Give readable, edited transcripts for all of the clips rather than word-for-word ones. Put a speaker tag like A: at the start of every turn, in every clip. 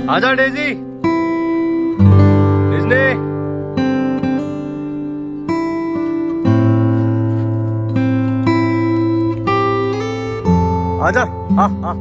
A: आजा Daisy, Disney. आजा। हाँ हाँ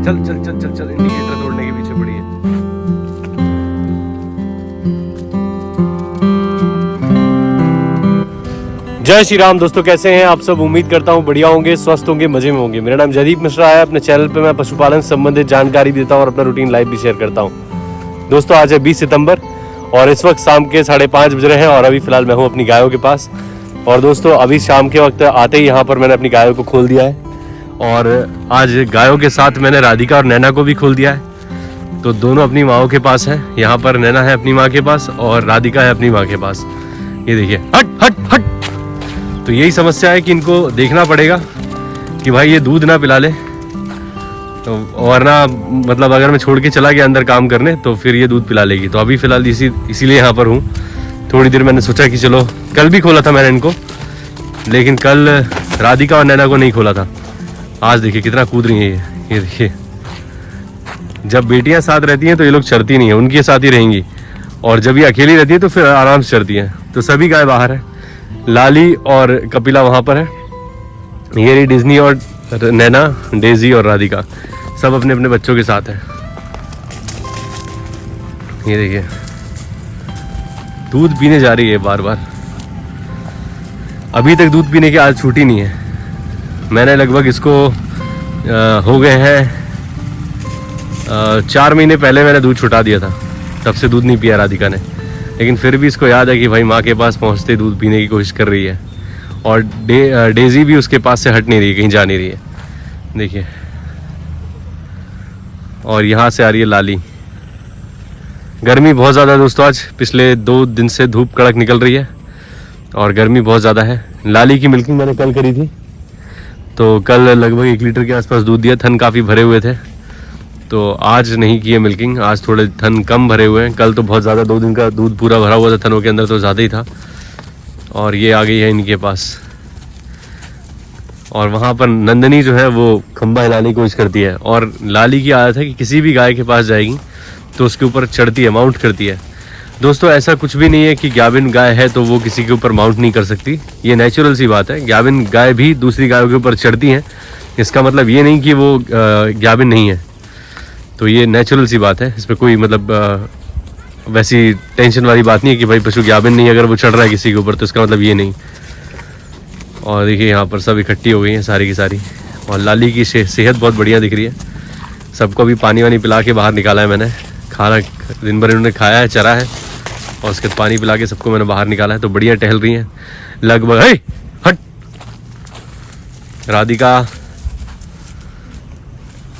A: चल चल चल चल चल, इंडिकेटर तोड़ने के पीछे पड़ी है। जय श्री राम दोस्तों, कैसे हैं आप सब? उम्मीद करता हूं बढ़िया होंगे, स्वस्थ होंगे, मजे में होंगे। मेरा नाम जयदीप मिश्रा है। अपने चैनल पे मैं पशुपालन से संबंधित जानकारी देता हूं और अपना रूटीन लाइव भी शेयर करता हूं। दोस्तों आज है 20 सितंबर और इस वक्त शाम के 5:30 बज रहे हैं और अभी फिलहाल मैं हूँ अपनी गायों के पास। और दोस्तों अभी शाम के वक्त आते ही यहाँ पर मैंने अपनी गायों को खोल दिया है और आज गायों के साथ मैंने राधिका और नैना को भी खोल दिया है। तो दोनों अपनी माँओं के पास है। यहाँ पर नैना है अपनी माँ के पास और राधिका है अपनी माँ के पास। ये देखिए, हट हट हट। तो यही समस्या है कि इनको देखना पड़ेगा कि भाई ये दूध ना पिला ले, तो वरना मतलब अगर मैं छोड़ के चला गया अंदर काम करने तो फिर ये दूध पिला लेगी। तो अभी फिलहाल इसीलिए यहाँ पर हूँ। थोड़ी देर मैंने सोचा कि चलो, कल भी खोला था मैंने इनको, लेकिन कल राधिका और नैना को नहीं खोला था। आज देखिए कितना कूद रही है ये देखिए। जब बेटियां साथ रहती हैं तो ये लोग चरती नहीं है, उनके साथ ही रहेंगी। और जब ये अकेली रहती है तो फिर आराम से चरती हैं। तो सभी गाय बाहर है, लाली और कपिला वहाँ पर है। ये रही डिज्नी और नैना, डेजी और राधिका, सब अपने अपने बच्चों के साथ है। ये देखिए दूध पीने जा रही है बार बार। अभी तक दूध पीने की आदत छूटी नहीं है। मैंने लगभग इसको हो गए हैं 4 महीने पहले मैंने दूध छुटा दिया था, तब से दूध नहीं पिया राधिका ने। लेकिन फिर भी इसको याद है कि भाई माँ के पास पहुँचते दूध पीने की कोशिश कर रही है। और डेजी भी उसके पास से हट नहीं रही है, कहीं जा नहीं रही है, देखिए। और यहाँ से आ रही है लाली। गर्मी बहुत ज़्यादा दोस्तों, आज पिछले 2 दिन से धूप कड़क निकल रही है और गर्मी बहुत ज़्यादा है। लाली की मिल्किंग मैंने कल करी थी, तो कल लगभग 1 लीटर के आसपास दूध दिया। थन काफ़ी भरे हुए थे, तो आज नहीं किए मिल्किंग। आज थोड़े थन कम भरे हुए हैं। कल तो बहुत ज़्यादा 2 दिन का दूध पूरा भरा हुआ था थनों के अंदर, तो ज़्यादा ही था। और ये आ गई है इनके पास। और वहाँ पर नंदनी जो है वो खंबा हिलाने की कोशिश करती है। और लाली की आदत है कि किसी भी गाय के पास जाएगी तो उसके ऊपर चढ़ती है, माउंट करती है। दोस्तों ऐसा कुछ भी नहीं है कि गाभिन गाय है तो वो किसी के ऊपर माउंट नहीं कर सकती। ये नेचुरल सी बात है। गाभिन गाय भी दूसरी गायों के ऊपर चढ़ती हैं, इसका मतलब ये नहीं कि वो गाभिन नहीं है। तो ये नेचुरल सी बात है, इसमें कोई मतलब वैसी टेंशन वाली बात नहीं है कि भाई पशु गाभिन नहीं, अगर वो चढ़ रहा है किसी के ऊपर तो इसका मतलब ये नहीं। और देखिए यहाँ पर सब इकट्ठी हो गई हैं सारी की सारी। और लाली की सेहत बहुत बढ़िया दिख रही है। सबको अभी पानी वानी पिला के बाहर निकाला है मैंने। खाना दिन भर इन्होंने खाया है, चरा है, और उसके बाद पानी पिला के सबको मैंने बाहर निकाला है। तो बढ़िया टहल रही हैं लगभग। हट। राधिका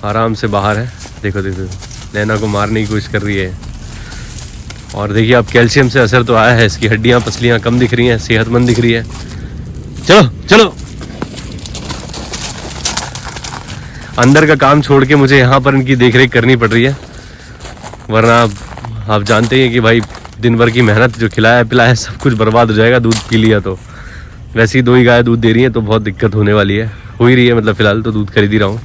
A: आराम से बाहर है, देखो देखो, नैना को मारने की कोशिश कर रही है। और देखिए अब कैल्शियम से असर तो आया है, इसकी हड्डियां पसलियां कम दिख रही हैं, सेहतमंद दिख रही है। चलो चलो। अंदर का काम छोड़ के मुझे यहाँ पर इनकी देखरेख करनी पड़ रही है, वरना आप जानते हैं कि भाई दिन भर की मेहनत, जो खिलाया पिलाया सब कुछ बर्बाद हो जाएगा दूध पी लिया तो। वैसे ही 2 ही गाय दूध दे रही हैं तो बहुत दिक्कत होने वाली है, हो ही रही है। मतलब फ़िलहाल तो दूध खरीद ही रहा हूँ।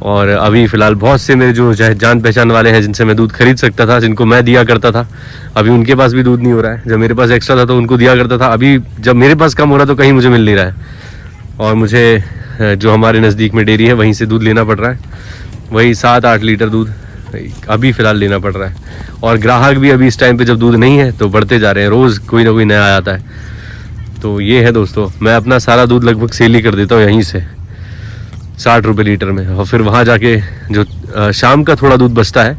A: और अभी फ़िलहाल बहुत से मेरे जो जान पहचान वाले हैं जिनसे मैं दूध खरीद सकता था, जिनको मैं दिया करता था, अभी उनके पास भी दूध नहीं हो रहा है। जब मेरे पास एक्स्ट्रा था तो उनको दिया करता था, अभी जब मेरे पास कम हो रहा तो कहीं मुझे मिल नहीं रहा है। और मुझे जो हमारे नज़दीक में डेयरी है वहीं से दूध लेना पड़ रहा है। वही 7-8 लीटर दूध अभी फ़िलहाल लेना पड़ रहा है। और ग्राहक भी अभी इस टाइम पे जब दूध नहीं है तो बढ़ते जा रहे हैं, रोज़ कोई ना कोई नया आता है। तो ये है दोस्तों, मैं अपना सारा दूध लगभग सेल ही कर देता हूँ यहीं से 60 रुपये लीटर में। और फिर वहाँ जाके जो शाम का थोड़ा दूध बचता है,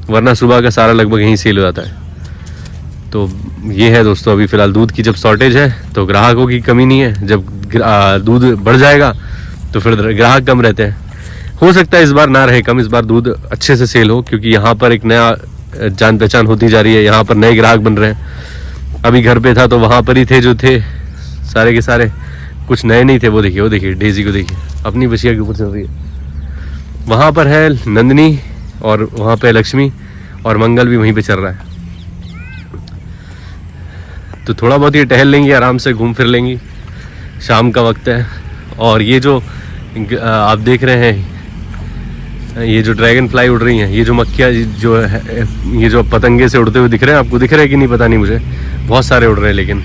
A: वरना सुबह का सारा लगभग यहीं सेल हो जाता है। तो ये है दोस्तों, अभी फ़िलहाल दूध की जब शॉर्टेज है तो ग्राहकों की कमी नहीं है, जब दूध बढ़ जाएगा तो फिर ग्राहक कम रहते हैं। हो सकता है इस बार ना रहे कम, इस बार दूध अच्छे से सेल हो, क्योंकि यहाँ पर एक नया जान पहचान होती जा रही है, यहाँ पर नए ग्राहक बन रहे हैं। अभी घर पे था तो वहाँ पर ही थे जो थे सारे के सारे, कुछ नए नहीं थे। वो देखिए डेजी को देखिए, अपनी बछिया के ऊपर चल रही है। वहाँ पर है नंदनी और वहाँ पे लक्ष्मी, और मंगल भी वहीं पे चल रहा है। तो थोड़ा बहुत ये टहल लेंगी, आराम से घूम फिर लेंगी, शाम का वक्त है। और ये जो आप देख रहे हैं, ये जो ड्रैगन फ्लाई उड़ रही हैं, ये जो मक्खियाँ जो है, ये जो पतंगे से उड़ते हुए दिख रहे हैं, आपको दिख रहे हैं कि नहीं पता नहीं मुझे, बहुत सारे उड़ रहे हैं। लेकिन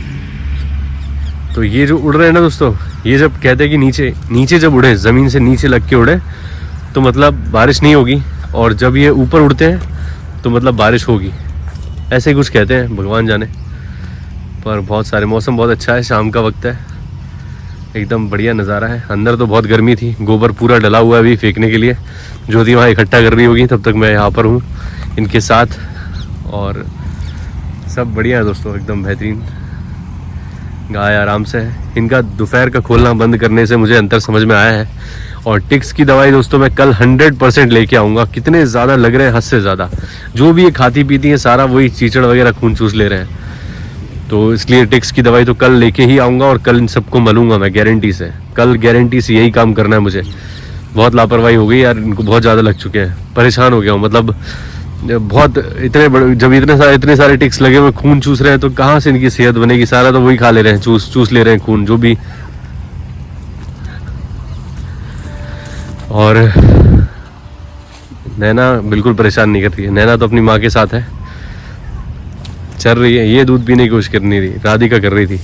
A: तो ये जो उड़ रहे हैं ना दोस्तों, ये जब कहते हैं कि नीचे जब उड़े, ज़मीन से नीचे लग के उड़े तो मतलब बारिश नहीं होगी, और जब ये ऊपर उड़ते हैं तो मतलब बारिश होगी, ऐसे ही कुछ कहते हैं, भगवान जाने। पर बहुत सारे, मौसम बहुत अच्छा है, शाम का वक्त है, एकदम बढ़िया नज़ारा है। अंदर तो बहुत गर्मी थी, गोबर पूरा डला हुआ है अभी फेंकने के लिए, ज्योति वहाँ इकट्ठा कर रही होगी, तब तक मैं यहाँ पर हूँ इनके साथ। और सब बढ़िया है दोस्तों, एकदम बेहतरीन। गाय आराम से है। इनका दोपहर का खोलना बंद करने से मुझे अंतर समझ में आया है। और टिक्स की दवाई दोस्तों मैं कल 100% लेके आऊँगा। कितने ज़्यादा लग रहे हैं, हद से ज़्यादा। जो भी ये खाती पीती है सारा वही चीचड़ वगैरह खून चूस ले रहे हैं, तो इसलिए टिक्स की दवाई तो कल लेके ही आऊँगा और कल इन सबको मलूंगा मैं गारंटी से। कल गारंटी से यही काम करना है मुझे। बहुत लापरवाही हो गई यार, इनको बहुत ज़्यादा लग चुके हैं, परेशान हो गया हूँ। मतलब बहुत इतने बड़े, जब इतने सारे टिक्स लगे हुए खून चूस रहे हैं तो कहाँ से इनकी सेहत बनेगी। सारा तो वही खा ले रहे हैं, चूस ले रहे हैं खून जो भी। और नैना बिल्कुल परेशान नहीं कर रही है, नैना तो अपनी माँ के साथ है, चल रही है। ये दूध पीने की कोशिश कर नहीं रही, राधिका कर रही थी।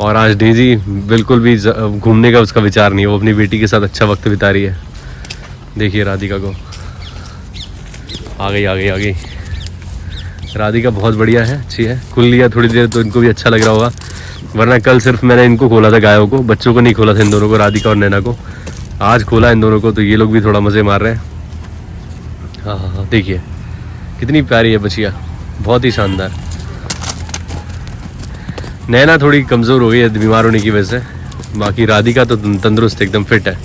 A: और आज डेजी बिल्कुल भी घूमने का उसका विचार नहीं है, वो अपनी बेटी के साथ अच्छा वक्त बिता रही है। देखिए राधिका को, आ गई। राधिका बहुत बढ़िया है, अच्छी है। खुल लिया थोड़ी देर तो इनको भी अच्छा लग रहा होगा, वरना कल सिर्फ मैंने इनको खोला था, गायों को, बच्चों को नहीं खोला था, इन दोनों को, राधिका और नैना को। आज खोला इन दोनों को, तो ये लोग भी थोड़ा मज़े मार रहे हैं। हाँ, देखिए कितनी प्यारी है बछिया, बहुत ही शानदार। नैना थोड़ी कमज़ोर हो गई है बीमार होने की वजह से, बाकी राधिका तो तंदुरुस्त एकदम फिट है।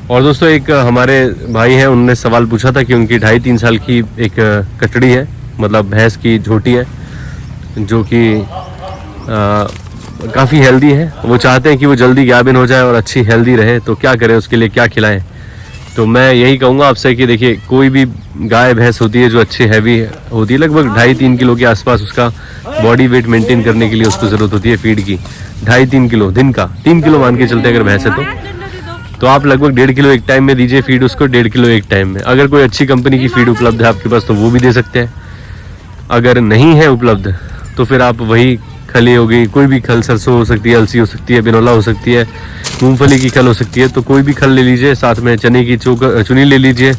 A: और दोस्तों एक हमारे भाई हैं, उन्होंने सवाल पूछा था कि उनकी 2.5-3 साल की एक कचड़ी है, मतलब भैंस की झोटी है, जो कि काफ़ी हेल्दी है। वो चाहते हैं कि वो जल्दी गाभिन हो जाए और अच्छी हेल्दी रहे, तो क्या करें, उसके लिए क्या खिलाएं। तो मैं यही कहूँगा आपसे कि देखिए, कोई भी गाय भैंस होती है जो अच्छी हैवी होती है, लगभग 2.5-3 किलो के आसपास उसका बॉडी वेट मेंटेन करने के लिए उसको ज़रूरत होती है फीड की। 2.5-3 किलो दिन का, 3 किलो मान के चलते अगर भैंस है तो आप लगभग 1.5 किलो एक टाइम में दीजिए फीड उसको, 1.5 किलो एक टाइम में। अगर कोई अच्छी कंपनी की फीड उपलब्ध है आपके पास तो वो भी दे सकते हैं। अगर नहीं है उपलब्ध तो फिर आप वही खली हो गई, कोई भी खल, सरसों हो सकती है, अलसी हो सकती है, बिनौला हो सकती है, मूंगफली की खल हो सकती है, तो कोई भी खल ले लीजिए। साथ में चने की चुनी ले लीजिए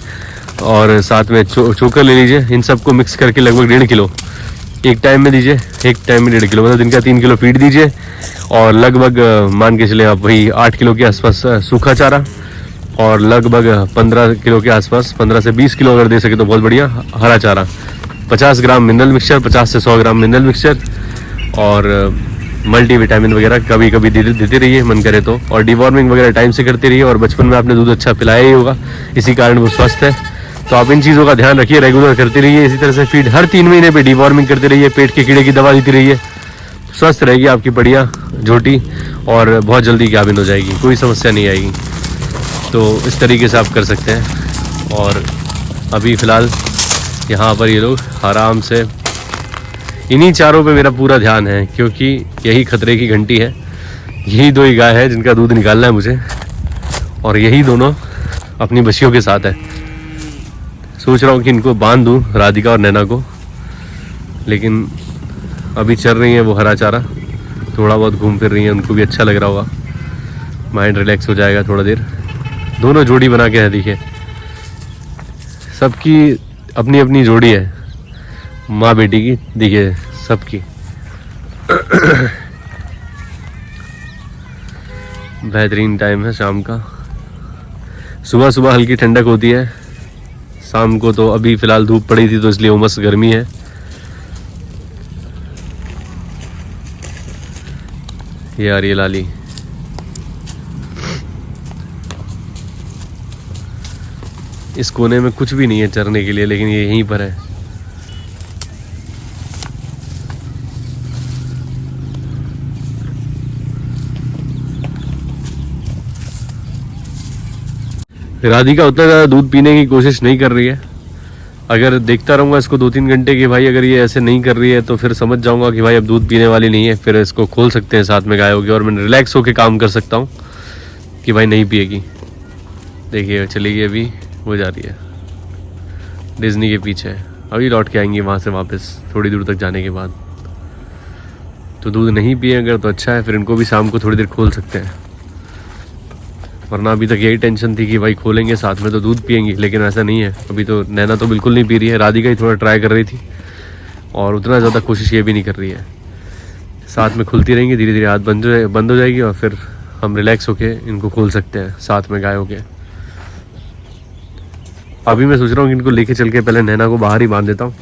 A: और साथ में चोकर ले लीजिए। इन सबको मिक्स करके लगभग 1.5 किलो एक टाइम में दीजिए। एक टाइम में 1.5 किलो, मतलब दिन का 3 किलो फीड दीजिए। और लगभग मान के चले आप वही 8 किलो के आसपास सूखा चारा, और लगभग 15 किलो के आसपास, 15 से 20 किलो अगर दे सके तो बहुत बढ़िया हरा चारा। 50 ग्राम मिनरल मिक्सचर, 50 से 100 ग्राम मिनरल मिक्सचर, और मल्टीविटामिन वगैरह कभी कभी देते रहिए मन करे तो। और डिवॉर्मिंग वगैरह टाइम से करते रहिए। और बचपन में आपने दूध अच्छा पिलाया ही होगा, इसी कारण वो स्वस्थ है। तो आप इन चीज़ों का ध्यान रखिए, रेगुलर करते रहिए। इसी तरह से फीड हर 3 महीने पे डिवॉर्मिंग करते रहिए, पेट के कीड़े की दवा देती रहिए। स्वस्थ रहेगी आपकी बढ़िया झोटी और बहुत जल्दी गाभिन हो जाएगी, कोई समस्या नहीं आएगी। तो इस तरीके से आप कर सकते हैं। और अभी फ़िलहाल यहाँ पर ये लोग आराम से, इन्हीं चारों पे मेरा पूरा ध्यान है, क्योंकि यही खतरे की घंटी है। यही 2 ही गाय है जिनका दूध निकालना है मुझे, और यही दोनों अपनी बच्चियों के साथ है। सोच रहा हूँ कि इनको बांध दूँ, राधिका और नैना को, लेकिन अभी चल रही है वो हरा चारा, थोड़ा बहुत घूम फिर रही है, उनको भी अच्छा लग रहा होगा, माइंड रिलैक्स हो जाएगा थोड़ा देर। दोनों जोड़ी बना के है, देखिए सबकी अपनी अपनी जोड़ी है, माँ बेटी की, देखिए सबकी। बेहतरीन टाइम है शाम का। सुबह सुबह हल्की ठंडक होती है, शाम को तो अभी फिलहाल धूप पड़ी थी तो इसलिए उमस गर्मी है। ये आ रही है लाली। इस कोने में कुछ भी नहीं है चरने के लिए, लेकिन ये यहीं पर है। राधिका उतना ज़्यादा दूध पीने की कोशिश नहीं कर रही है। अगर देखता रहूँगा इसको 2-3 घंटे कि भाई अगर ये ऐसे नहीं कर रही है तो फिर समझ जाऊँगा कि भाई अब दूध पीने वाली नहीं है, फिर इसको खोल सकते हैं साथ में गाय होगी और मैं रिलैक्स होकर काम कर सकता हूँ कि भाई नहीं पिएगी। देखिए चली गई, अभी वो जा रही है डिज्नी के पीछे, अभी लौट के आएंगी वहाँ से वापस थोड़ी दूर तक जाने के बाद। तो दूध नहीं पिए अगर तो अच्छा है, फिर इनको भी शाम को थोड़ी देर खोल सकते हैं, वरना अभी तक यही टेंशन थी कि भाई खोलेंगे साथ में तो दूध पिएंगी, लेकिन ऐसा नहीं है। अभी तो नैना तो बिल्कुल नहीं पी रही है, राधिका ही थोड़ा ट्राई कर रही थी और उतना ज़्यादा कोशिश ये भी नहीं कर रही है। साथ में खुलती रहेंगी, धीरे धीरे हाथ बंद हो जाएगी और फिर हम रिलैक्स होके इनको खोल सकते हैं साथ में गाय होके। अभी मैं सोच रहा हूँ कि इनको लेके चल के पहले नैना को बाहर ही बांध देता हूँ,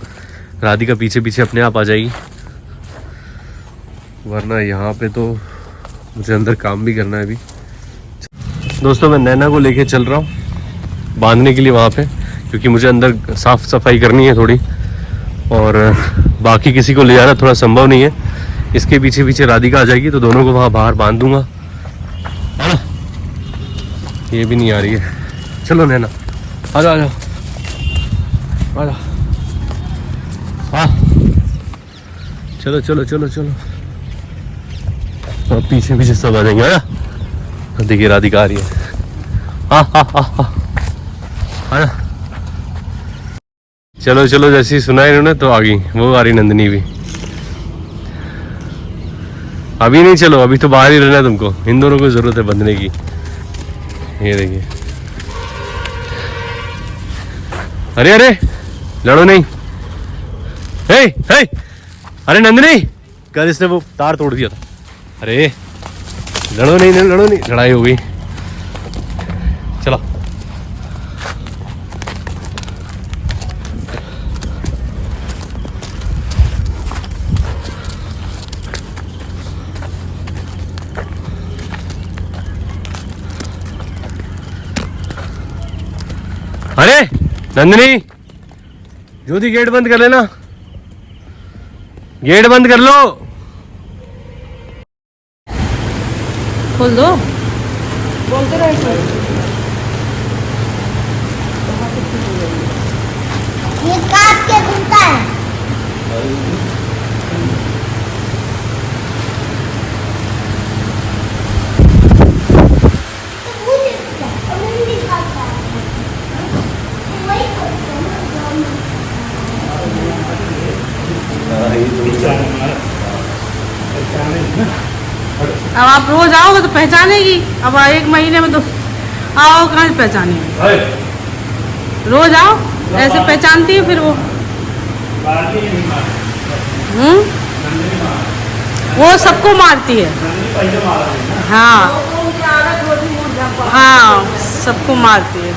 A: राधिका पीछे पीछे अपने आप आ जाएगी, वरना यहाँ पे तो मुझे अंदर काम भी करना है अभी। दोस्तों मैं नैना को लेके चल रहा हूँ बांधने के लिए वहाँ पे, क्योंकि मुझे अंदर साफ़ सफाई करनी है थोड़ी, और बाकी किसी को ले जाना थोड़ा संभव नहीं है। इसके पीछे पीछे राधिका आ जाएगी तो दोनों को वहाँ बाहर बांध दूंगा। ये भी नहीं आ रही है, चलो नैना आ जाओ आ जाओ आ जाओ, हाँ चलो चलो चलो चलो, और पीछे पीछे सब आ जाएंगे। देखिए राधिका आ रही है, हाँ हाँ हाँ हाँ, चलो चलो, जैसे ही सुना इन्होंने तो आ गई, वो आ रही नंदिनी भी। अभी नहीं, चलो अभी तो बाहर ही रहना है तुमको, इन दोनों को जरूरत है बंधने की। ये देखिए, अरे अरे लड़ो नहीं, हे हे, अरे नंदिनी, कल इसने वो तार तोड़ दिया था। अरे लड़ो नहीं लड़ो नहीं, लड़ाई हो गई। चलो अरे नंदिनी, ज्योति गेट बंद कर लेना, गेट बंद कर लो।
B: खोल दो, बोलते रहे।
C: ये काट के घूमता है।
B: अब आप रोज आओगे तो पहचानेगी, अब 1 महीने में तो आओ कहाँ से पहचानेगी। रोज आओ ऐसे पहचानती है फिर वो। वो सबको मारती है, हाँ हाँ सबको मारती है।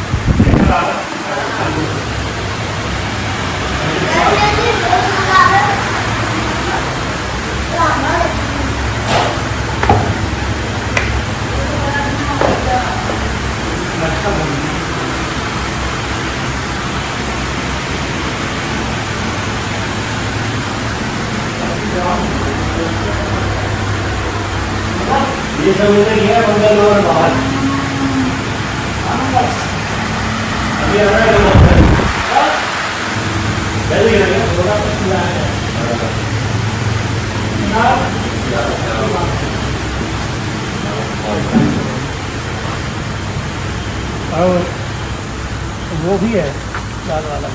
D: ये सब उधर गया मंगल और बाहर अभी आ रहा है जल्दी आ गया थोड़ा सा खुला है और वो भी है लाल वाला।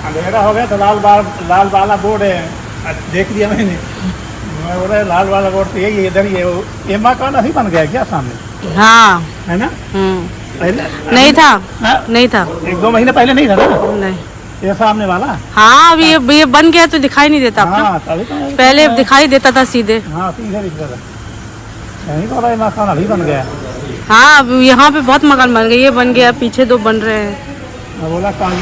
D: अंधेरा हो गया तो लाल वाला बोर्ड है, देख लिया मैंने, मैं बोल रहा लाल वाला बोर्ड तो यही इधर ही है। एमा का नहीं बन गया क्या सामने?
B: हाँ
D: है ना,
B: नहीं था,
D: हाँ?
B: नहीं था,
D: 1-2 महीने पहले नहीं था ना।
B: नहीं
D: ये सामने वाला।
B: हाँ अब ये बन गया तो दिखाई नहीं देता अपना।
D: हाँ तभी तो
B: पहले दिखाई देता था सीधे।
D: हाँ सीधे दिख रहा है। यही तो रहा मकान अभी बन गया।
B: हाँ अब यहाँ पे बहुत मकान बन गए, ये बन गया, पीछे 2 बन रहे हैं।
D: मैं बोला कहाँ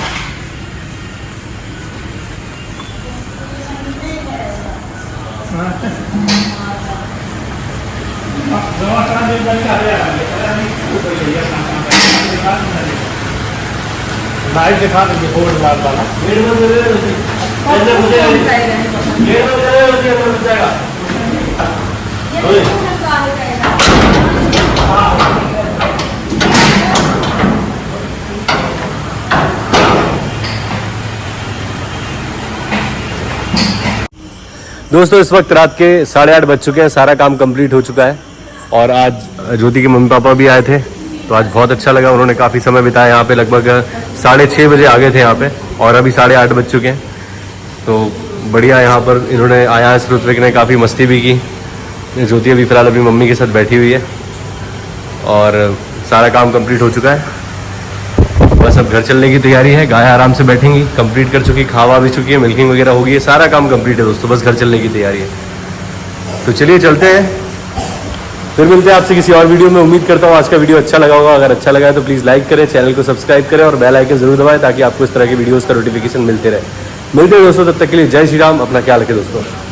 D: लाइट दिखा देंगे बोर्ड लाल वाला।
A: दोस्तों इस वक्त रात के 8:30 बज चुके हैं, सारा काम कंप्लीट हो चुका है। और आज ज्योति के मम्मी पापा भी आए थे, तो आज बहुत अच्छा लगा। उन्होंने काफ़ी समय बिताया यहाँ पे, लगभग 6:30 बजे आ गए थे यहाँ पे, और अभी 8:30 बज चुके हैं। तो बढ़िया, यहाँ पर इन्होंने आया है, ऋत्विक ने काफ़ी मस्ती भी की। ज्योति अभी फ़िलहाल अभी मम्मी के साथ बैठी हुई है, और सारा काम कंप्लीट हो चुका है। बस अब घर चलने की तैयारी है। गाय आराम से बैठेंगी, कंप्लीट कर चुकी, खावा भी चुकी है, मिल्किंग वगैरह हो गई है, सारा काम कंप्लीट है दोस्तों, बस घर चलने की तैयारी है। तो चलिए चलते हैं, फिर मिलते हैं आपसे किसी और वीडियो में। उम्मीद करता हूँ आज का वीडियो अच्छा लगा होगा। अगर अच्छा लगा है तो प्लीज़ लाइक करें, चैनल को सब्सक्राइब करें और बेल आइकन जरूर दबाएं, ताकि आपको इस तरह के वीडियोज़ का नोटिफिकेशन मिलते रहे। मिलते हैं दोस्तों, तब तक के लिए जय श्री राम। अपना ख्याल रखें दोस्तों।